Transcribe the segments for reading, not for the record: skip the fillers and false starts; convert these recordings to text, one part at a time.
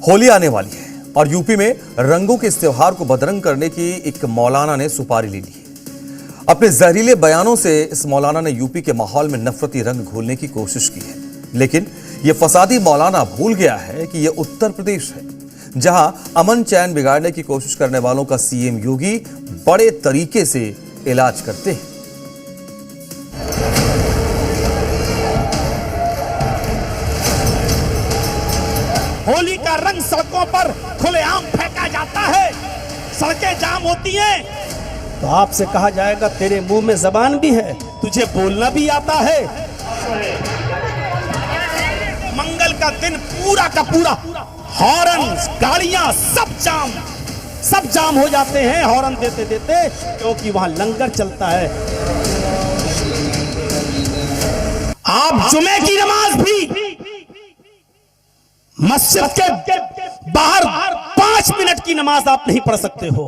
होली आने वाली है और यूपी में रंगों के इस त्योहार को बदरंग करने की एक मौलाना ने सुपारी ले ली है। अपने जहरीले बयानों से इस मौलाना ने यूपी के माहौल में नफरती रंग घोलने की कोशिश की है, लेकिन यह फसादी मौलाना भूल गया है कि यह उत्तर प्रदेश है, जहां अमन चैन बिगाड़ने की कोशिश करने वालों का सीएम योगी बड़े तरीके से इलाज करते हैं। होली का रंग सड़कों पर खुलेआम फेंका जाता है, सड़कें जाम होती हैं, तो आपसे कहा जाएगा तेरे मुंह में जबान भी है, तुझे बोलना भी आता है। मंगल का दिन पूरा का पूरा हॉर्न, गाड़ियां सब जाम हो जाते हैं हॉर्न देते देते, क्योंकि वहां लंगर चलता है। आप जुमे की नमाज भी मस्जिद के बाहर 5 मिनट की नमाज आप नहीं पढ़ सकते हो।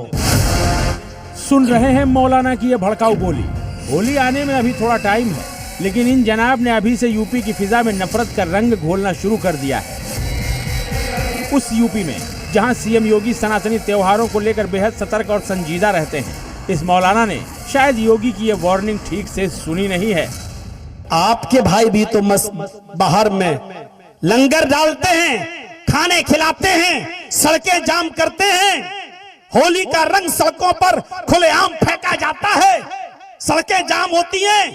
सुन रहे हैं मौलाना की ये भड़काऊ बोली। होली आने में अभी थोड़ा टाइम है, लेकिन इन जनाब ने अभी से यूपी की फिजा में नफरत का रंग घोलना शुरू कर दिया है। उस यूपी में जहां सीएम योगी सनातनी त्योहारों को लेकर बेहद सतर्क और संजीदा रहते हैं, इस मौलाना ने शायद योगी की ये वार्निंग ठीक से सुनी नहीं है। आपके भाई भी तो बाहर में लंगर डालते हैं, खाने खिलाते हैं, सड़कें जाम करते हैं। होली का रंग सड़कों पर खुलेआम फेंका जाता है, सड़कें जाम होती हैं,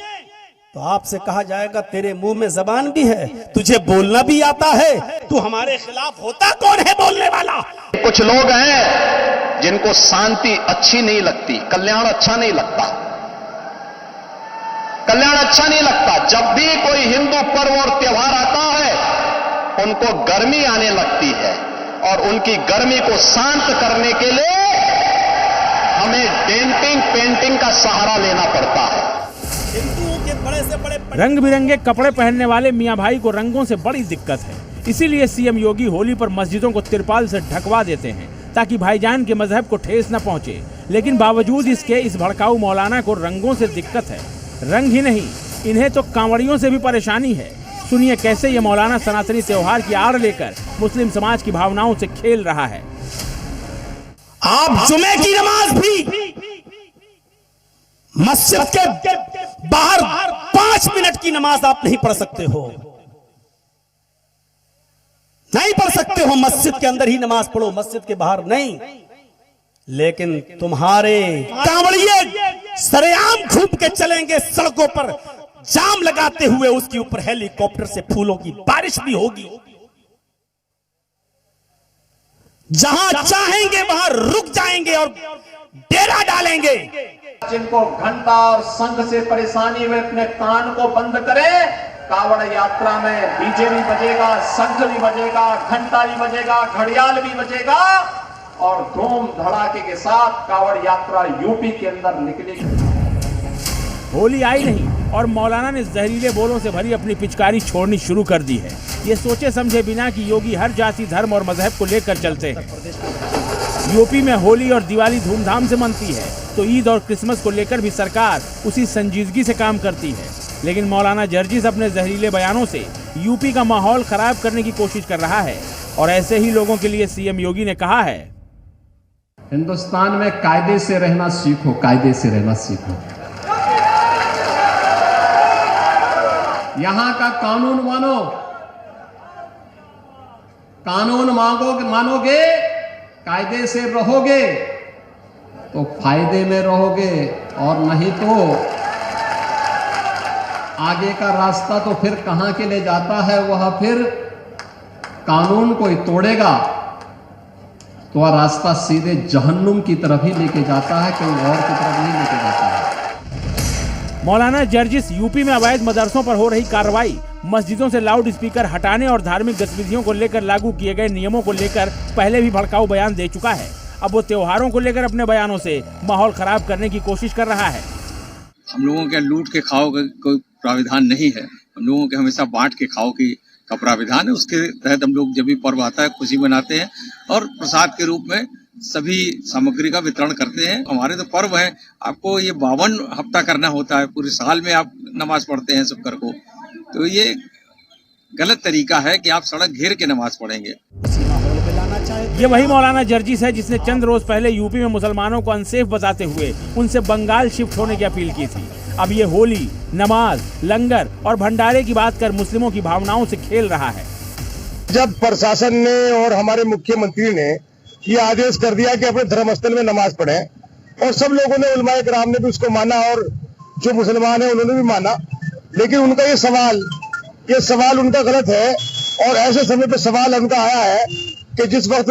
तो आपसे कहा जाएगा तेरे मुंह में जबान भी है, तुझे बोलना भी आता है। तू हमारे खिलाफ होता कौन है बोलने वाला? कुछ लोग हैं जिनको शांति अच्छी नहीं लगती, कल्याण अच्छा नहीं लगता, कल्याण अच्छा नहीं लगता। जब भी कोई हिंदू पर्व और त्योहार आता है, उनको गर्मी आने लगती है, और उनकी गर्मी को शांत करने के लिए हमें डेंटिंग पेंटिंग का सहारा लेना पड़ता है। हिंदुओं के बड़े से बड़े रंग बिरंगे कपड़े पहनने वाले मियां भाई को रंगों से बड़ी दिक्कत है, इसीलिए सीएम योगी होली पर मस्जिदों को तिरपाल से ढकवा देते हैं ताकि भाईजान के मजहब को ठेस न पहुंचे। लेकिन बावजूद इसके इस भड़काऊ मौलाना को रंगों से दिक्कत है। रंग ही नहीं, इन्हें तो कांवड़ियों से भी परेशानी है। सुनिए कैसे ये मौलाना सनातनी त्योहार की आड़ लेकर मुस्लिम समाज की भावनाओं से खेल रहा है। आप जुमे की नमाज भी मस्जिद के बाहर 5 मिनट की नमाज आप नहीं पढ़ सकते हो, नहीं पढ़ सकते हो। मस्जिद के अंदर ही नमाज पढ़ो, मस्जिद के बाहर नहीं। लेकिन तुम्हारे कांवड़िए सरेआम घूम के चलेंगे सड़कों पर, जाम लगाते हुए, उसके ऊपर हेलीकॉप्टर से फूलों की बारिश भी होगी। जहां चाहेंगे वहां रुक जाएंगे और डेरा डालेंगे। जिनको घंटा और संघ से परेशानी हुए अपने कान को बंद करें। कावड़ यात्रा में डीजे भी बजेगा, शंख भी बजेगा, घंटा भी बजेगा, घड़ियाल भी बजेगा, और धूम धड़ाके के साथ कावड़ यात्रा यूपी के अंदर निकलेगी। होली आई नहीं और मौलाना ने जहरीले बोलों से भरी अपनी पिचकारी छोड़नी शुरू कर दी है। ये सोचे समझे बिना कि योगी हर जाति, धर्म और मजहब को लेकर चलते हैं। यूपी में होली और दिवाली धूमधाम से मनती है, तो ईद और क्रिसमस को लेकर भी सरकार उसी संजीदगी से काम करती है। लेकिन मौलाना जर्जिस अपने जहरीले बयानों से यूपी का माहौल खराब करने की कोशिश कर रहा है, और ऐसे ही लोगों के लिए सीएम योगी ने कहा है, हिंदुस्तान में कायदे से रहना सीखो, कायदे से रहना सीखो। यहां का कानून मानो, कानून मानोगे, कायदे से रहोगे तो फायदे में रहोगे, और नहीं तो आगे का रास्ता तो फिर कहां के लिए जाता है, वह फिर कानून कोई तोड़ेगा तो वह रास्ता सीधे जहन्नुम की तरफ ही लेके जाता है, कहीं और की तरफ नहीं लेके जाता है। मौलाना जर्जिस यूपी में अवैध मदरसों पर हो रही कार्रवाई, मस्जिदों से लाउड स्पीकर हटाने और धार्मिक गतिविधियों को लेकर लागू किए गए नियमों को लेकर पहले भी भड़काऊ बयान दे चुका है। अब वो त्योहारों को लेकर अपने बयानों से माहौल खराब करने की कोशिश कर रहा है। हम लोगों के लूट के खाओ का कोई प्राविधान नहीं है, हम लोगों के हमेशा बांट के खाओ का प्राविधान है। उसके तहत हम लोग जब भी पर्व आता है खुशी मनाते हैं और प्रसाद के रूप में सभी सामग्री का वितरण करते हैं। हमारे तो पर्व है, आपको ये 52 हफ्ता करना होता है, पूरे साल में आप नमाज पढ़ते हैं शुक्र को, तो ये गलत तरीका है कि आप सड़क घेर के नमाज पढ़ेंगे। ये वही मौलाना जर्जिस है जिसने चंद रोज पहले यूपी में मुसलमानों को अनसेफ बताते हुए उनसे बंगाल शिफ्ट होने की अपील की थी। अब ये होली, नमाज, लंगर और भंडारे की बात कर मुस्लिमों की भावनाओं से खेल रहा है। जब प्रशासन ने और हमारे मुख्यमंत्री ने ये आदेश कर दिया कि अपने धर्मस्थल में नमाज पढ़ें और सब लोगों ने, उलमाए किराम ने भी उसको माना और जो मुसलमान है उन्होंने भी माना, लेकिन उनका ये सवाल उनका गलत है। और ऐसे समय पे सवाल उनका आया है कि जिस वक्त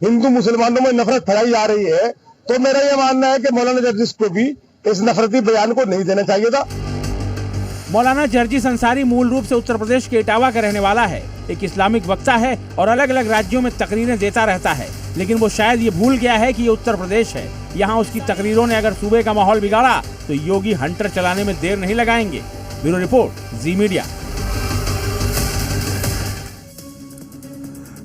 हिंदू मुसलमानों में नफरत फैलाई जा रही है, तो मेरा ये मानना है कि मौलाना जर्जिस को भी इस नफरती बयान को नहीं देना चाहिए था। मौलाना जर्जिस अंसारी मूल रूप से उत्तर प्रदेश के इटावा का रहने वाला है। एक इस्लामिक वक्ता है और अलग अलग राज्यों में तकरीरें देता रहता है, लेकिन वो शायद ये भूल गया है कि ये उत्तर प्रदेश है। यहाँ उसकी तकरीरों ने अगर सूबे का माहौल बिगाड़ा तो योगी हंटर चलाने में देर नहीं लगाएंगे। ब्यूरो रिपोर्ट, जी मीडिया।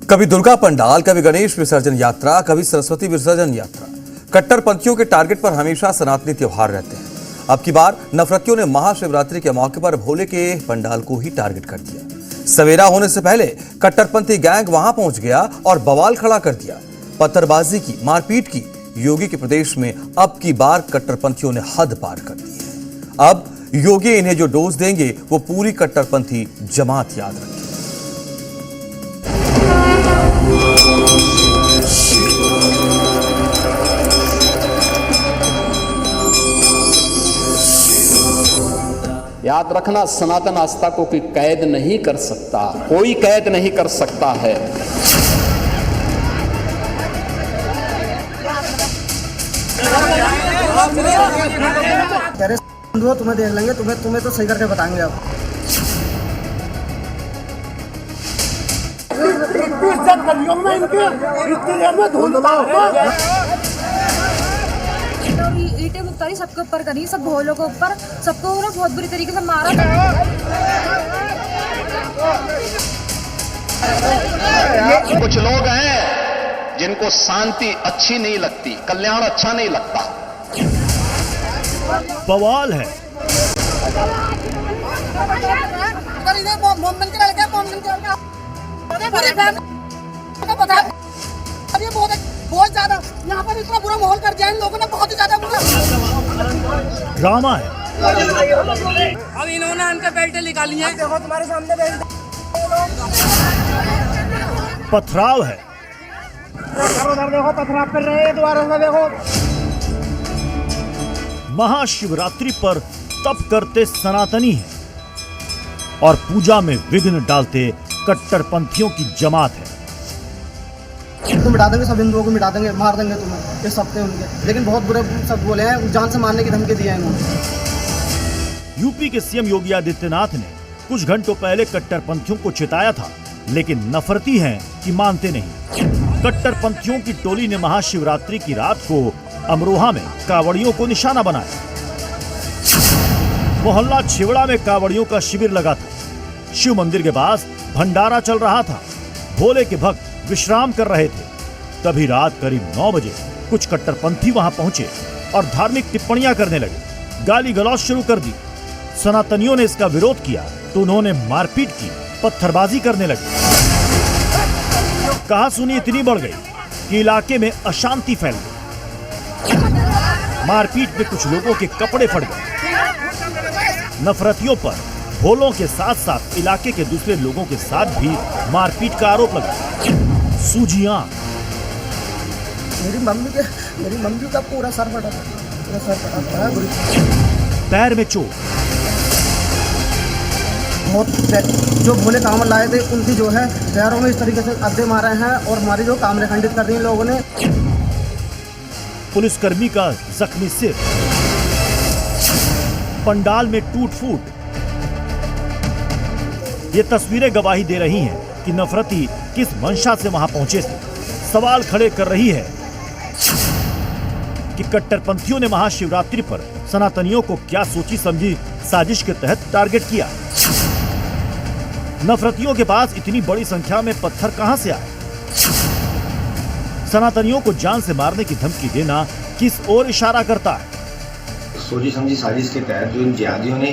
कभी दुर्गा पंडाल, कभी गणेश विसर्जन यात्रा, कभी सरस्वती विसर्जन यात्रा, कट्टरपंथियों के टारगेट पर हमेशा सनातनी त्योहार रहते हैं। अब की बार नफरतियों ने महाशिवरात्रि के मौके पर भोले के पंडाल को ही टारगेट कर दिया। सवेरा होने से पहले कट्टरपंथी गैंग वहां पहुंच गया और बवाल खड़ा कर दिया। पत्थरबाजी की, मारपीट की। योगी के प्रदेश में अब की बार कट्टरपंथियों ने हद पार कर दी है। अब योगी इन्हें जो डोज देंगे वो पूरी कट्टरपंथी जमात याद रखेगी। याद रखना, सनातन आस्था को कोई कैद नहीं कर सकता, कोई कैद नहीं कर सकता है। तुम्हें देख लेंगे, तुम्हें तो सही करके बताएंगे। अब ईंटें मुक्तारी सबके ऊपर करी, सब भोलों के ऊपर, सबको उन्होंने बहुत बुरी तरीके से मारा। कुछ लोग हैं जिनको शांति अच्छी नहीं लगती, कल्याण अच्छा नहीं लगता। बवाल है। बहुत ज्यादा यहाँ पर इतना बुरा माहौल कर दिया इन लोगों ने, बहुत ही ज्यादा बुरा ड्रामा है। अब इन्होंने इनके बेल्टें निकाली हैं, देखो तुम्हारे सामने बेल्ट। पथराव है। उधर देखो पथराव कर रहे हैं, दोबारा से देखो। महाशिवरात्रि पर तप करते सनातनी हैं और पूजा में विघ्न डालते कट्टरपंथियों की जमात है। तुम मिटा देंगे, सब हिंदुओं को मिटा देंगे, मार देंगे तुम्हें, ये सब थे उनके। लेकिन बहुत बुरे शब्द बोले हैं, जान से मारने की धमकी दी है इन्होंने। यूपी के सीएम योगी आदित्यनाथ ने कुछ घंटों पहले कट्टरपंथियों को चिताया था, लेकिन नफरती हैं कि मानते नहीं। कट्टरपंथियों की टोली ने महाशिवरात्रि की रात को अमरोहा में कांवड़ियों को निशाना बनाया। मोहल्ला छिवड़ा में कांवड़ियों का शिविर लगा था। शिव मंदिर के पास भंडारा चल रहा था। भोले के भक्त विश्राम कर रहे थे। तभी रात करीब 9 बजे कुछ कट्टरपंथी वहां पहुंचे और धार्मिक टिप्पणियां करने लगे। गाली गलौज शुरू कर दी। सनातनियों ने इसका विरोध किया तो उन्होंने मारपीट की, पत्थरबाजी करने लगे। कहासुनी इतनी बढ़ गई कि इलाके में अशांति फैल गई। मारपीट में कुछ लोगों के कपड़े फट गए। नफरतियों पर भोलों के साथ साथ इलाके के दूसरे लोगों के साथ भी मारपीट का आरोप लगा। सूजियां, मेरी मम्मी का पूरा सर फटा था, पूरा सर फटा था। पैर में चोट। बहुत जो भोले कांवड़ लाए थे उनकी जो है पैरों में इस तरीके से अड्डे मारे हैं और हमारी जो कामरे खंडित कर रही हैं लोगों ने। पुलिसकर्मी का जख्मी सिर। पंडाल में टूट फूट। ये तस्वीरें गवाही दे रही हैं कि नफरती किस मंशा से वहां पहुंचे थे। सवाल खड़े कर रही है कि कट्टरपंथियों ने महाशिवरात्रि पर सनातनियों को क्या सोची समझी साजिश के तहत टारगेट किया। नफरतियों के पास इतनी बड़ी संख्या में पत्थर कहां से आए। सनातनियों को जान से मारने की धमकी देना किस ओर इशारा करता है। सोची समझी साजिश के तहत जो इन जिहादियों ने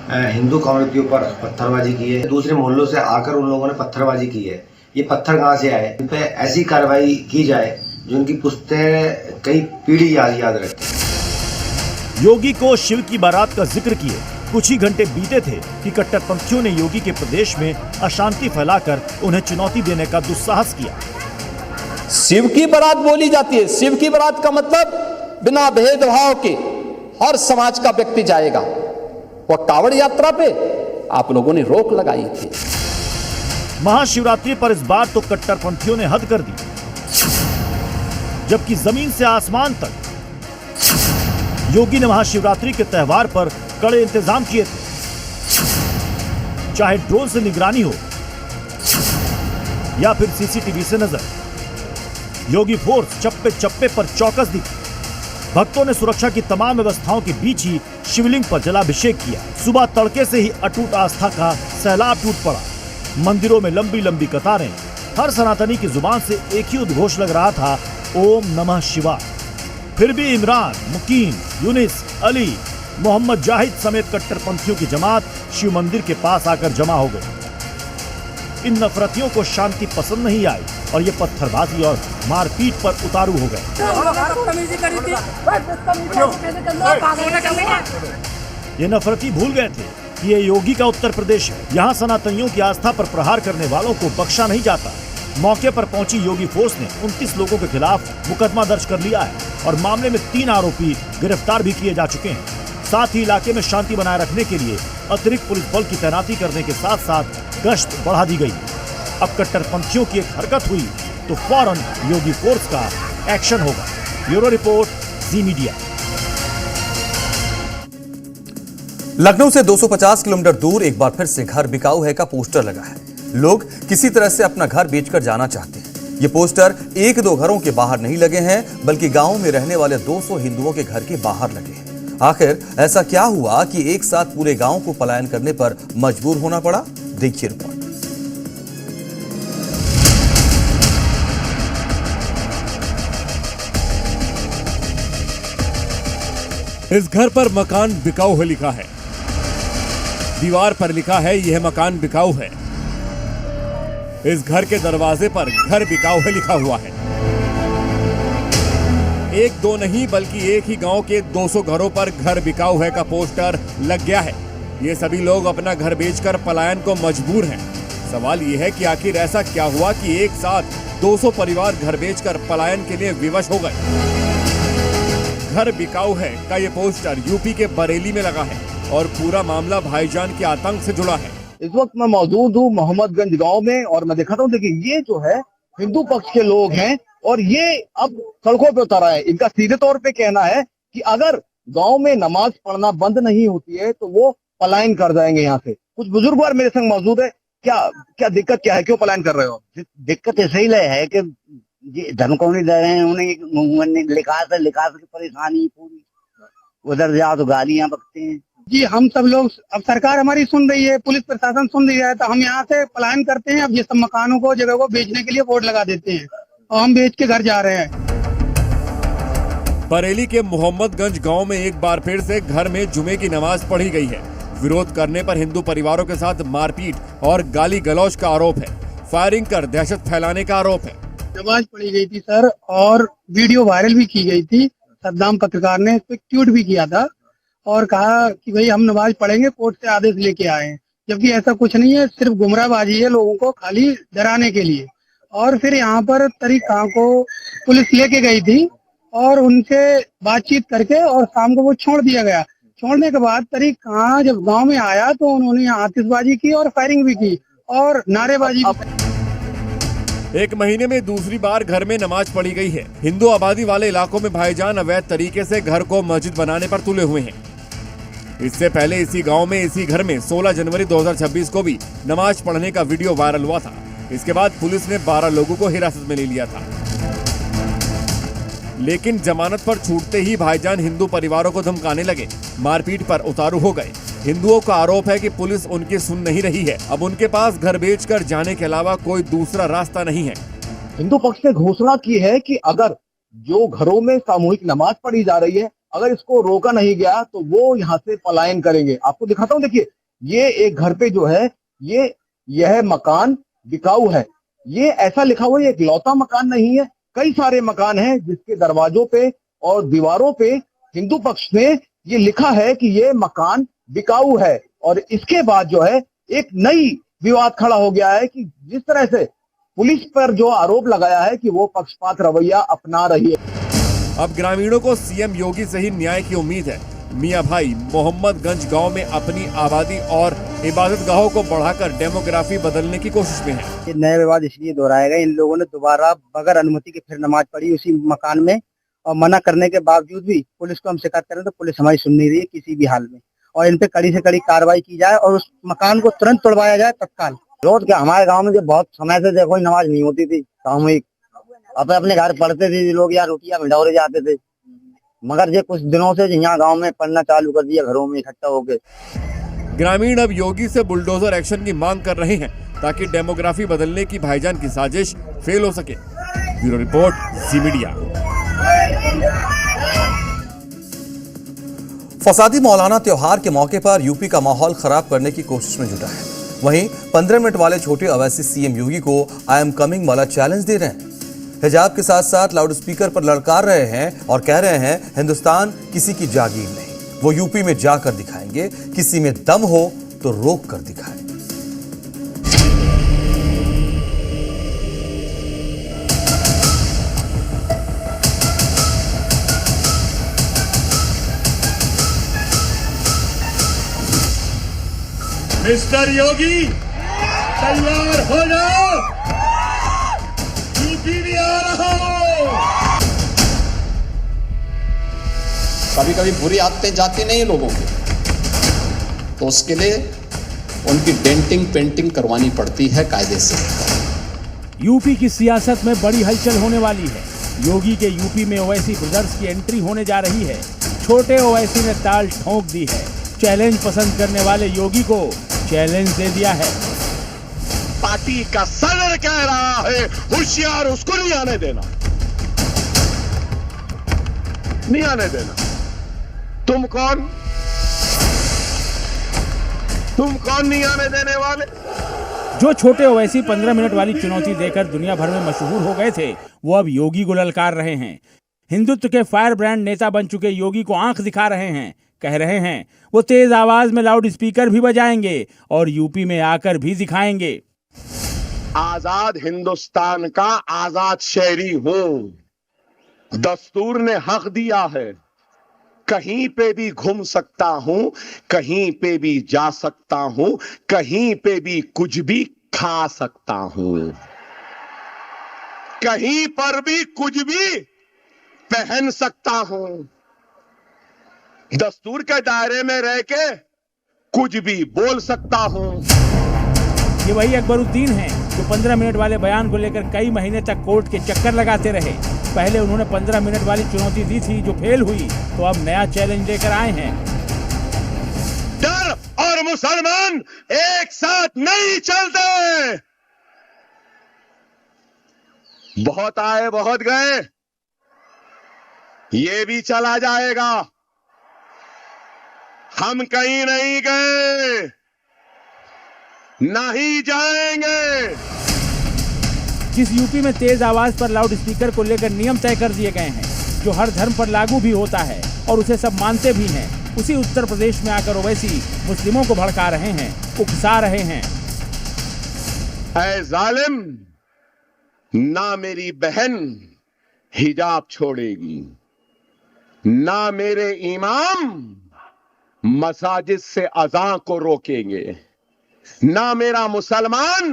हिंदू कम्युनिटियों पर पत्थरबाजी की है, दूसरे मोहल्लों से आकर उन लोगों ने पत्थरबाजी की है। ये पत्थर कहाँ से आए, इन पे ऐसी कार्रवाई की जाए जो उनकी पुश्तें कई पीढ़ी याद रखें। योगी को शिव की बारात का जिक्र किए कुछ ही घंटे बीते थे कि कट्टरपंथियों ने योगी के प्रदेश में अशांति फैलाकर उन्हें चुनौती देने का दुस्साहस किया। शिव की बारात बोली जाती है। शिव की बारात का मतलब बिना भेदभाव के हर समाज का व्यक्ति जाएगा। वह कावड़ यात्रा पे आप लोगों ने रोक लगाई थी। महाशिवरात्रि पर इस बार तो कट्टरपंथियों ने हद कर दी, जबकि जमीन से आसमान तक योगी ने महाशिवरात्रि के त्योहार पर कड़े इंतजाम किए थे। चाहे ड्रोन से निगरानी हो या फिर सीसीटीवी से नजर, योगी फोर्स चप्पे चप्पे पर चौकस दिखी। भक्तों ने सुरक्षा की तमाम व्यवस्थाओं के बीच ही शिवलिंग पर जलाभिषेक किया। सुबह तड़के से ही अटूट आस्था का सैलाब टूट पड़ा। मंदिरों में लंबी लंबी कतारें। हर सनातनी की जुबान से एक ही उद्घोष लग रहा था, ओम नमः शिवाय। फिर भी इमरान, मुकीम, यूनिस, अली, मोहम्मद जाहिद समेत कट्टरपंथियों की जमात शिव मंदिर के पास आकर जमा हो गई। इन नफरतियों को शांति पसंद नहीं आई और ये पत्थरबाजी और मारपीट पर उतारू हो गए। ये नफरती भूल गए थे कि ये योगी का उत्तर प्रदेश है। यहाँ सनातनियों की आस्था पर प्रहार करने वालों को बख्शा नहीं जाता। मौके पर पहुंची योगी फोर्स ने 29 लोगों के खिलाफ मुकदमा दर्ज कर लिया है और मामले में 3 आरोपी गिरफ्तार भी किए जा चुके हैं। साथ ही इलाके में शांति बनाए रखने के लिए अतिरिक्त पुलिस बल की तैनाती करने के साथ साथ गश्त बढ़ा दी गई। अब कट्टरपंथियों की एक हरकत हुई तो फौरन योगी फोर्स का एक्शन होगा। ब्यूरो रिपोर्ट, जी मीडिया। लखनऊ से 250 किलोमीटर दूर एक बार फिर से घर बिकाऊ है का पोस्टर लगा है। लोग किसी तरह से अपना घर बेचकर जाना चाहते हैं। ये पोस्टर 1-2 घरों के बाहर नहीं लगे हैं, बल्कि गांव में रहने वाले 200 हिंदुओं के घर के बाहर लगे हैं। आखिर ऐसा क्या हुआ कि एक साथ पूरे गांव को पलायन करने पर मजबूर होना पड़ा? देखिए रिपोर्ट। इस घर पर मकान बिकाऊ है लिखा है। दीवार पर लिखा है यह मकान बिकाऊ है। इस घर के दरवाजे पर घर बिकाऊ है लिखा हुआ है। 1-2 नहीं बल्कि एक ही गांव के 200 घरों पर घर बिकाऊ है का पोस्टर लग गया है। ये सभी लोग अपना घर बेचकर पलायन को मजबूर हैं। सवाल ये है कि आखिर ऐसा क्या हुआ कि एक साथ 200 परिवार घर बेचकर पलायन के लिए विवश हो गए। घर बिकाऊ है का ये पोस्टर यूपी के बरेली में लगा है और पूरा मामला भाईजान के आतंक से जुड़ा है। इस वक्त मैं मौजूद हूँ मोहम्मदगंज गांव में और मैं दिखाता हूँ। देखिए ये जो है हिंदू पक्ष के लोग हैं और ये अब सड़कों पे उतर आए। इनका सीधे तौर पे कहना है कि अगर गांव में नमाज पढ़ना बंद नहीं होती है तो वो पलायन कर जाएंगे यहाँ से। कुछ बुजुर्ग और मेरे संग मौजूद है। क्या दिक्कत क्या है, क्यों पलायन कर रहे हो? दिक्कत ऐसे ही है कि धर्म को नहीं दे रहे हैं। उन्हें लिखा की परेशानी पूरी, उधर जाओ तो गालियां बकते हैं। जी हम सब लोग, अब सरकार हमारी सुन रही है, पुलिस प्रशासन सुन रही है, तो हम यहाँ से पलायन करते हैं। अब ये सब मकानों को, जगह को बेचने के लिए बोर्ड लगा देते हैं और हम बेच के घर जा रहे हैं। बरेली के मोहम्मदगंज गांव में एक बार फिर से घर में जुमे की नमाज पढ़ी गई है। विरोध करने पर हिंदू परिवारों के साथ मारपीट और गाली गलौज का आरोप है। फायरिंग कर दहशत फैलाने का आरोप है। नमाज पढ़ी गई थी सर और वीडियो वायरल भी की गई थी। सद्दाम पत्रकार ने इस पर ट्वीट भी किया था और कहा कि भाई हम नमाज पढ़ेंगे, कोर्ट से आदेश लेके आए हैं। जबकि ऐसा कुछ नहीं है, सिर्फ गुमराहबाजी है लोगों को खाली डराने के लिए। और फिर यहाँ पर तरीक खां को पुलिस लेके गई थी और उनसे बातचीत करके और शाम को वो छोड़ दिया गया। छोड़ने के बाद तरीक खां जब गांव में आया तो उन्होंने आतिशबाजी की और फायरिंग भी की और नारेबाजी। एक महीने में दूसरी बार घर में नमाज पढ़ी गई है। हिंदू आबादी वाले इलाकों में भाईजान अवैध तरीके से घर को मस्जिद बनाने पर तुले हुए हैं। इससे पहले इसी गांव में इसी घर में 16 जनवरी 2026 को भी नमाज पढ़ने का वीडियो वायरल हुआ था। इसके बाद पुलिस ने 12 लोगों को हिरासत में ले लिया था। लेकिन जमानत पर छूटते ही भाईजान हिंदू परिवारों को धमकाने लगे, मारपीट पर उतारू हो गए। हिंदुओं का आरोप है कि पुलिस उनकी सुन नहीं रही है। अब उनके पास घर बेचकर जाने के अलावा कोई दूसरा रास्ता नहीं है। हिंदू पक्ष ने घोषणा की है कि अगर जो घरों में सामूहिक नमाज पढ़ी जा रही है, अगर इसको रोका नहीं गया तो वो यहाँ से पलायन करेंगे। आपको दिखाता हूँ, देखिए ये एक घर पे जो है यह मकान बिकाऊ है। ये ऐसा लिखा हुआ ये इकलौता मकान नहीं है, कई सारे मकान हैं जिसके दरवाजों पे और दीवारों पे हिंदू पक्ष ने ये लिखा है कि ये मकान बिकाऊ है। और इसके बाद जो है एक नई विवाद खड़ा हो गया है कि जिस तरह से पुलिस पर जो आरोप लगाया है कि वो पक्षपात रवैया अपना रही है। अब ग्रामीणों को सीएम योगी से ही न्याय की उम्मीद है। मियां भाई मोहम्मदगंज गांव में अपनी आबादी और इबादत गाहों को बढ़ाकर डेमोग्राफी बदलने की कोशिश में है। ये नया विवाद इसलिए दोहराया गया, इन लोगों ने दोबारा बगैर अनुमति के फिर नमाज पढ़ी उसी मकान में, और मना करने के बावजूद भी पुलिस को हम शिकायत करें तो पुलिस हमारी सुन नहीं रही है किसी भी हाल में, और इन पे कड़ी से कड़ी कार्रवाई की जाए और उस मकान को तुरंत तोड़वाया जाए तत्काल। रोज क्या हमारे गाँव में जो बहुत समय से देखो नमाज नहीं होती थी सामूहिक, अपने घर पढ़ते थे लोग, या रोटियां भिंडौरे जाते थे, मगर ये कुछ दिनों से यहाँ गांव में पढ़ना चालू कर दिया घरों में इकट्ठा होके। ग्रामीण अब योगी से बुलडोजर एक्शन की मांग कर रहे हैं ताकि डेमोग्राफी बदलने की भाईजान की साजिश फेल हो सके। ब्यूरो रिपोर्ट, जी मीडिया। फसादी मौलाना त्योहार के मौके पर यूपी का माहौल खराब करने की कोशिश में जुटा है। वहीं 15 मिनट वाले छोटे अवैसी सीएम योगी को आई एम कमिंग वाला चैलेंज दे रहे हैं। हिजाब के साथ साथ लाउड स्पीकर पर ललकार रहे हैं और कह रहे हैं हिंदुस्तान किसी की जागीर नहीं, वो यूपी में जाकर दिखाएंगे, किसी में दम हो तो रोक कर दिखाएं। मिस्टर योगी तैयार हो जाओ, यूपी भी आ रहा हो। कभी कभी बुरी आदतें जाती नहीं लोगों की, तो उसके लिए उनकी डेंटिंग पेंटिंग करवानी पड़ती है कायदे से। यूपी की सियासत में बड़ी हलचल होने वाली है। योगी के यूपी में ओवैसी ब्रदर्स की एंट्री होने जा रही है। छोटे ओवैसी ने ताल ठोंक दी है। चैलेंज पसंद करने वाले योगी को चैलेंज दे दिया है। पार्टी का सदर कह रहा है होशियार उसको नहीं आने देना, नहीं आने देना। तुम कौन नहीं आने देने वाले? जो छोटे ओवैसी 15 मिनट वाली चुनौती देकर दुनिया भर में मशहूर हो गए थे, वो अब योगी को ललकार रहे हैं। हिंदुत्व के फायर ब्रांड नेता बन चुके योगी को आंख दिखा रहे हैं। कह रहे हैं वो तेज आवाज में लाउड स्पीकर भी बजाएंगे और यूपी में आकर भी दिखाएंगे। आजाद हिंदुस्तान का आजाद शहरी हूं। दस्तूर ने हक दिया है, कहीं पे भी घूम सकता हूं, कहीं पे भी जा सकता हूं, कहीं पे भी कुछ भी खा सकता हूं, कहीं पर भी कुछ भी पहन सकता हूं। दस्तूर के दायरे में रह के कुछ भी बोल सकता हूं। ये वही अकबरुद्दीन हैं जो 15 मिनट वाले बयान को लेकर कई महीने तक कोर्ट के चक्कर लगाते रहे। पहले उन्होंने 15 मिनट वाली चुनौती दी थी जो फेल हुई, तो अब नया चैलेंज लेकर आए हैं। डर और मुसलमान एक साथ नहीं चलते। बहुत आए बहुत गए, ये भी चला जाएगा। हम कहीं नहीं गए, नहीं जाएंगे। जिस यूपी में तेज आवाज पर लाउड स्पीकर को लेकर नियम तय कर दिए गए हैं, जो हर धर्म पर लागू भी होता है और उसे सब मानते भी हैं, उसी उत्तर प्रदेश में आकर ओवैसी मुस्लिमों को भड़का रहे हैं, उकसा रहे हैं। ऐ जालिम, ना मेरी बहन हिजाब छोड़ेगी, ना मेरे इमाम मसाजिद से अज़ान को रोकेंगे, ना मेरा मुसलमान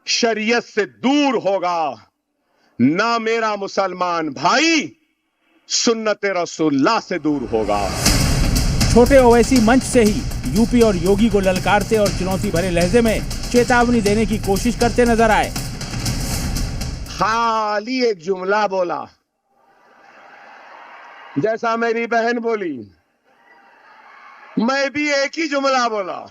शरीयत से दूर होगा, ना मेरा मुसलमान भाई सुन्नत रसूलुल्लाह से दूर होगा। छोटे ओवैसी मंच से ही यूपी और योगी को ललकारते और चुनौती भरे लहजे में चेतावनी देने की कोशिश करते नजर आए। खाली एक जुमला बोला, जैसा मेरी बहन बोली, मैं भी एक ही जुमला बोला।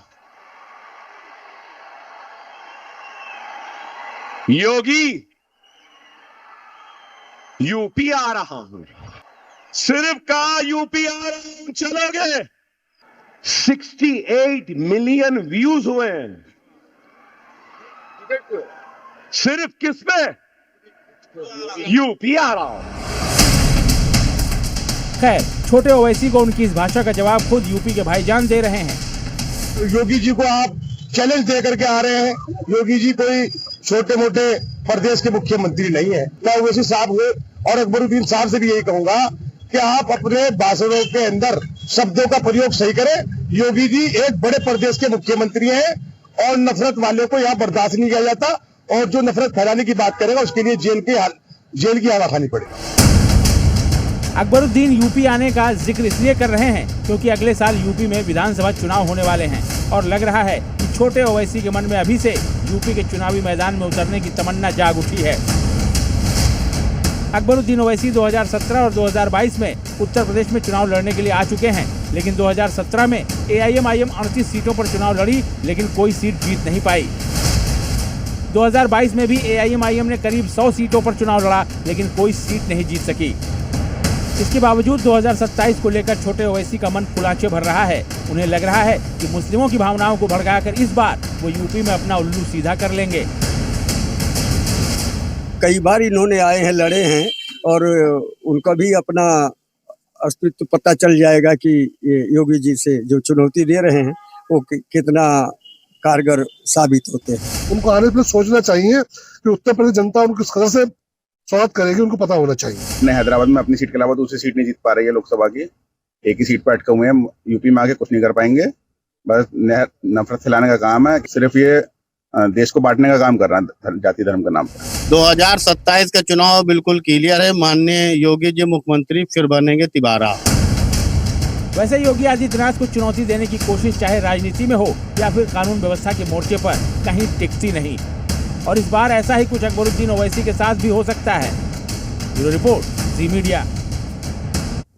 योगी यूपी आ रहा हूं, सिर्फ कहा यूपी आ रहा हूं, चलोगे? 68 मिलियन व्यूज हुए हैं, सिर्फ किसमें? यूपी आ रहा हूं। खैर, छोटे ओवैसी को उनकी इस भाषा का जवाब खुद यूपी के भाईजान दे रहे हैं। योगी जी को आप चैलेंज दे करके आ रहे हैं। योगी जी कोई छोटे मोटे प्रदेश के मुख्यमंत्री नहीं है। मैं ओवैसी साहब हुए और अकबरुद्दीन साहब से भी यही कहूंगा कि आप अपने भाषणों के अंदर शब्दों का प्रयोग सही करें। योगी जी एक बड़े प्रदेश के मुख्यमंत्री हैं और नफरत वाले को यहाँ बर्दाश्त नहीं किया जाता, और जो नफरत फैलाने की बात करेगा उसके लिए जेल की हवा खानी पड़ेगी। अकबरुद्दीन यूपी आने का जिक्र इसलिए कर रहे हैं क्योंकि अगले साल यूपी में विधानसभा चुनाव होने वाले हैं और लग रहा है कि छोटे ओवैसी के मन में अभी से यूपी के चुनावी मैदान में उतरने की तमन्ना जाग उठी है। अकबरुद्दीन ओवैसी 2017 और 2022 में उत्तर प्रदेश में चुनाव लड़ने के लिए आ चुके हैं, लेकिन 2017 में AIM-IM 38 सीटों पर चुनाव लड़ी लेकिन कोई सीट जीत नहीं पाई। 2022 में भी AIM-IM ने करीब 100 सीटों पर चुनाव लड़ा लेकिन कोई सीट नहीं जीत सकी। इसके बावजूद 2027 को लेकर छोटे ओवैसी का मन खुलाचे भर रहा है। उन्हें लग रहा है कि मुस्लिमों की भावनाओं को भड़काकर इस बार वो यूपी में अपना उल्लू सीधा कर लेंगे। कई बार इन्होंने आए हैं, लड़े हैं, और उनका भी अपना अस्तित्व पता चल जाएगा कि ये योगी जी से जो चुनौती दे रहे हैं वो कितना कारगर साबित होते हैं। उनको आने पर सोचना चाहिए कि उत्तर प्रदेश जनता उनको किस कदर से स्वागत करेगी, उनको पता होना चाहिए। अपने हैदराबाद में अपनी सीट के अलावा दूसरी सीट नहीं जीत पा रही है लोकसभा की। एक ही सीट पर अटके हुए हैं, यूपी में आके कुछ नहीं कर पाएंगे। बस नफरत फैलाने का काम है, सिर्फ ये देश को बांटने का काम कर रहा है जाति धर्म के नाम पर। 2027 का चुनाव बिल्कुल क्लियर है। माननीय योगी जी मुख्यमंत्री फिर बनेंगे तिबारा। वैसे योगी आदित्यनाथ को चुनौती देने की कोशिश चाहे राजनीति में हो या फिर कानून व्यवस्था के मोर्चे पर कहीं टिकती नहीं, और इस बार ऐसा ही कुछ अकबरुद्दीन ओवैसी के साथ भी हो सकता है। ब्यूरो रिपोर्ट, जी मीडिया।